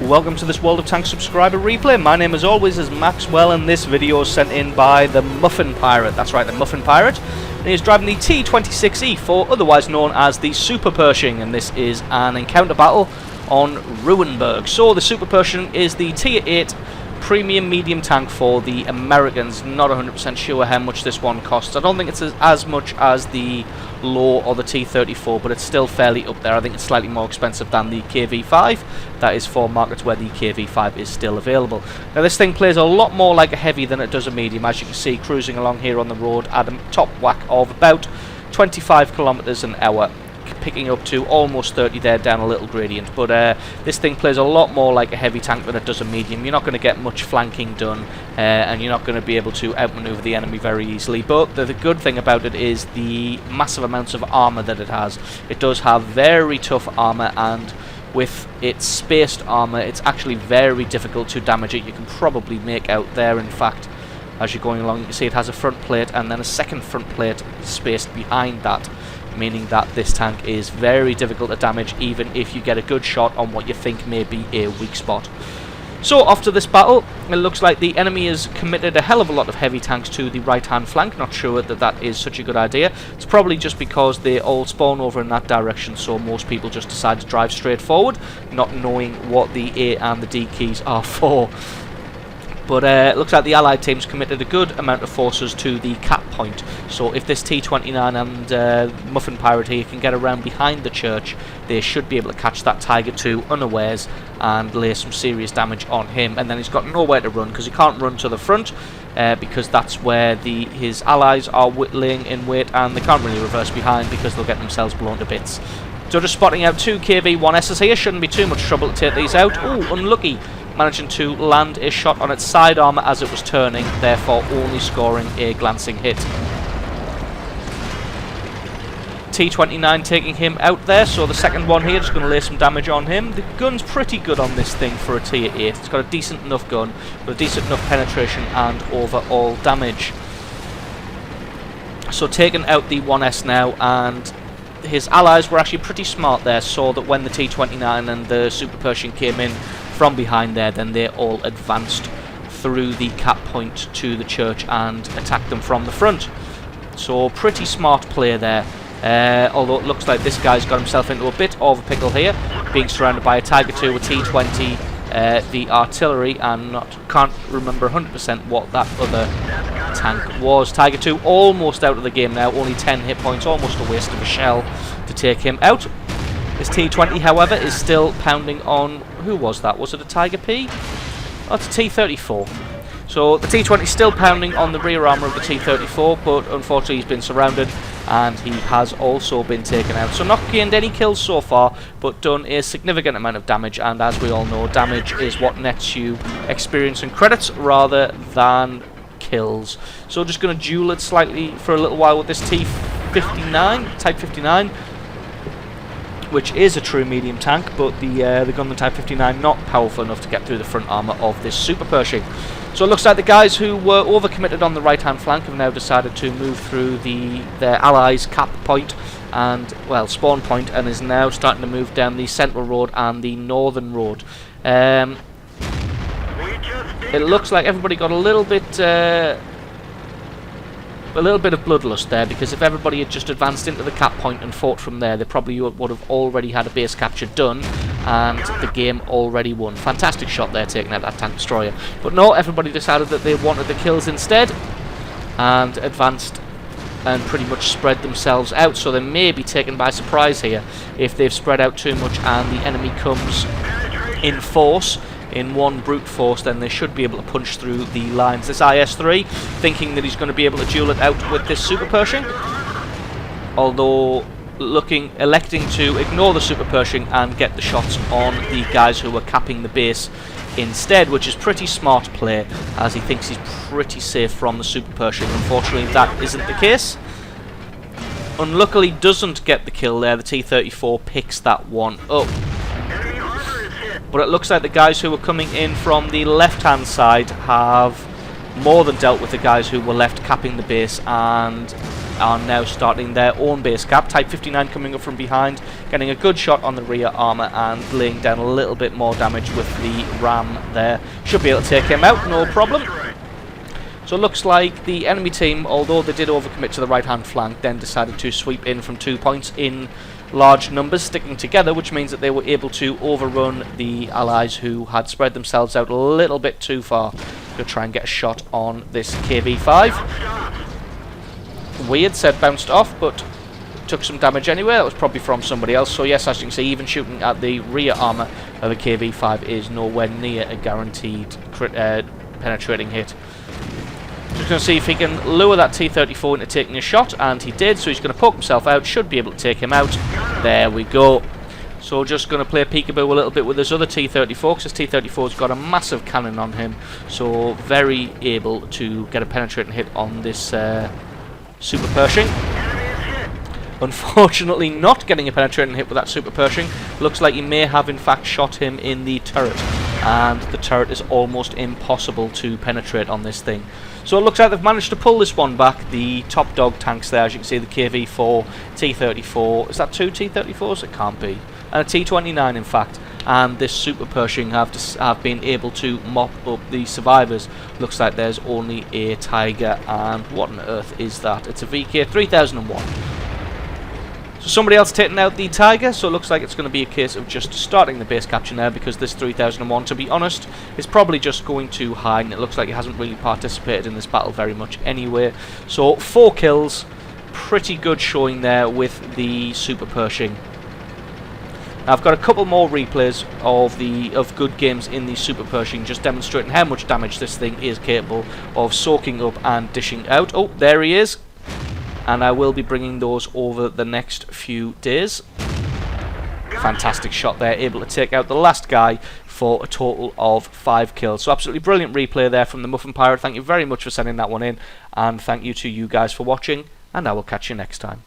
Welcome to this World of Tanks subscriber replay. My name as always is Maxwell, and this video is sent in by the Muffin Pirate. That's right, the Muffin Pirate. And he's driving the T-26E4, otherwise known as the Super Pershing, and this is an encounter battle on Ruinberg. So the Super Pershing is the Tier 8 premium medium tank for the Americans. Not 100% sure how much this one costs. I don't think it's as much as the low or the T-34, but it's still fairly up there. I think it's slightly more expensive than the KV-5. That is for markets where the KV-5 is still available. Now this thing plays a lot more like a heavy than it does a medium, as you can see cruising along here on the road at a top whack of about 25 kilometers an hour. Picking up to almost 30 there down a little gradient, but this thing plays a lot more like a heavy tank than it does a medium. You're not going to get much flanking done, and you're not going to be able to outmaneuver the enemy very easily. But the good thing about it is the massive amounts of armor that it has. It does have very tough armor, and with its spaced armor it's actually very difficult to damage it. You can probably make out there, in fact, as you're going along, you can see it has a front plate and then a second front plate spaced behind that, meaning that this tank is very difficult to damage even if you get a good shot on what you think may be a weak spot. So after this battle, it looks like the enemy has committed a hell of a lot of heavy tanks to the right hand flank. Not sure that that is such a good idea. It's probably just because they all spawn over in that direction, so most people just decide to drive straight forward, not knowing what the A and the D keys are for. But it looks like the Allied team's committed a good amount of forces to the cap point. So if this T-29 and Muffin Pirate here can get around behind the church, they should be able to catch that Tiger II unawares and lay some serious damage on him. And then he's got nowhere to run, because he can't run to the front, because that's where his allies are laying in wait, and they can't really reverse behind because they'll get themselves blown to bits. So just spotting out two KV-1Ss here, shouldn't be too much trouble to take these out. Ooh, unlucky. Managing to land a shot on its side armor as it was turning, therefore only scoring a glancing hit. T-29 taking him out there, so the second one here just going to lay some damage on him. The gun's pretty good on this thing for a Tier 8. It's got a decent enough gun with a decent enough penetration and overall damage. So taking out the 1S now, and his allies were actually pretty smart there, saw that when the T-29 and the Super Pershing came in from behind there, then they all advanced through the cap point to the church and attacked them from the front. So pretty smart play there, although it looks like this guy's got himself into a bit of a pickle here, being surrounded by a Tiger II, a T-20, the artillery, and can't remember 100% what that other tank was. Tiger II almost out of the game now, only 10 hit points, almost a waste of a shell to take him out. This T-20, however, is still pounding on... Who was that? Was it a Tiger P? Oh, it's a T-34. So the T-20 is still pounding on the rear armour of the T-34, but unfortunately he's been surrounded and he has also been taken out. So not gained any kills so far, but done a significant amount of damage, and as we all know, damage is what nets you experience and credits rather than kills. So just going to duel it slightly for a little while with this T-59, Type 59, which is a true medium tank, but the gun, the Type 59, not powerful enough to get through the front armour of this Super Pershing. So it looks like the guys who were overcommitted on the right hand flank have now decided to move through their allies' cap point and, well, spawn point, and is now starting to move down the central road and the northern road. It looks like everybody got a little bit of bloodlust there, because if everybody had just advanced into the cap point and fought from there, they probably would have already had a base capture done and the game already won. Fantastic shot there, taking out that tank destroyer. But no, everybody decided that they wanted the kills instead and advanced and pretty much spread themselves out, so they may be taken by surprise here if they've spread out too much and the enemy comes in force. In one brute force, then they should be able to punch through the lines. This IS-3 thinking that he's going to be able to duel it out with this Super Pershing, although electing to ignore the Super Pershing and get the shots on the guys who were capping the base instead, which is pretty smart play, as he thinks he's pretty safe from the Super Pershing. Unfortunately, that isn't the case. Unluckily, doesn't get the kill there. The T-34 picks that one up. But it looks like the guys who were coming in from the left-hand side have more than dealt with the guys who were left capping the base, and are now starting their own base cap. Type 59 coming up from behind, getting a good shot on the rear armour and laying down a little bit more damage with the ram there. Should be able to take him out, no problem. So it looks like the enemy team, although they did overcommit to the right-hand flank, then decided to sweep in from 2 points in large numbers, sticking together, which means that they were able to overrun the allies who had spread themselves out a little bit too far to try and get a shot on this KV-5. Weird, said bounced off, but took some damage anyway. That was probably from somebody else. So yes, as you can see, even shooting at the rear armour of a KV-5 is nowhere near a guaranteed penetrating hit. Just going to see if he can lure that T-34 into taking a shot, and he did, so he's going to poke himself out, should be able to take him out. There we go. So just going to play peekaboo a little bit with his other T-34, because his T-34's got a massive cannon on him, so very able to get a penetrating hit on this Super Pershing. Unfortunately not getting a penetrating hit with that Super Pershing. Looks like he may have in fact shot him in the turret, and the turret is almost impossible to penetrate on this thing. So it looks like they've managed to pull this one back. The top dog tanks there, as you can see, the KV-4, T-34, is that 2 T-34s? It can't be. And a T-29 in fact. And this Super Pershing have been able to mop up the survivors. Looks like there's only a Tiger, and what on earth is that? It's a VK 3001. So somebody else taking out the Tiger, so it looks like it's going to be a case of just starting the base capture now, because this 3001, to be honest, is probably just going to hide, and it looks like he hasn't really participated in this battle very much anyway. So 4 kills, pretty good showing there with the Super Pershing. Now, I've got a couple more replays of good games in the Super Pershing, just demonstrating how much damage this thing is capable of soaking up and dishing out. Oh, there he is. And I will be bringing those over the next few days. Fantastic shot there, able to take out the last guy for a total of 5 kills. So absolutely brilliant replay there from the Muffin Pirate. Thank you very much for sending that one in, and thank you to you guys for watching, and I will catch you next time.